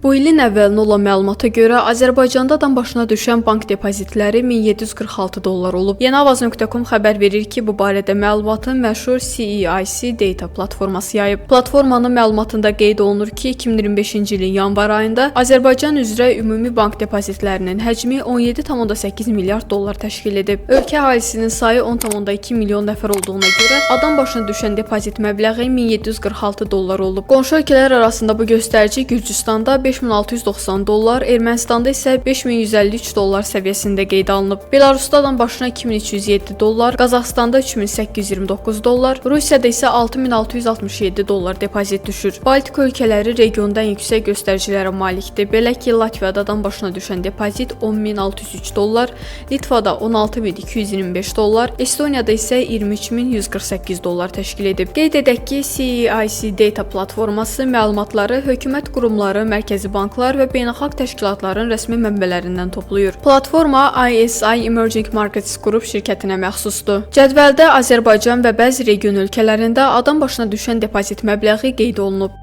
Bu ilin əvvəlinə olan məlumata görə Azərbaycanda adam başına düşən bank depozitləri $1746 olub. Yenavaz.com xəbər verir ki, bu barədə məlumatı məşhur CEIC Data platforması yayıb. Platformanın məlumatında qeyd olunur ki, 2025-ci ilin yanvar ayında Azərbaycan üzrə ümumi bank depozitlərinin həcmi $17,8 milyard təşkil edib. Ölkə əhalisinin sayı 10,2 milyon nəfər olduğuna görə adam başına düşən depozit məbləği $1746 olub. Qonşu ölkələr arasında bu göstərici Gürcüstanda $5690, Ermənistanda isə $5153 səviyyəsində qeydə alınıb. Belarusda adam başına $2307, Qazaxstanda $3829, Rusiyada isə $6667 depozit düşür. Baltik ölkələri regionda ən yüksək göstəricilərə malikdir. Belə ki, Latviyada adam başına düşən depozit $10,603, Litvada $16,225, Estoniyada isə $23,148 təşkil edib. Qeyd edək ki, CEIC Data platforması məlumatları hökumət qurumları, mərkəzi banklar və beynəlxalq təşkilatların rəsmi mənbələrindən toplayır. Platforma ISI Emerging Markets Group şirkətinə məxsusdur. Cədvəldə Azərbaycan və bəzi region ölkələrində adam başına düşən depozit məbləği qeyd olunub.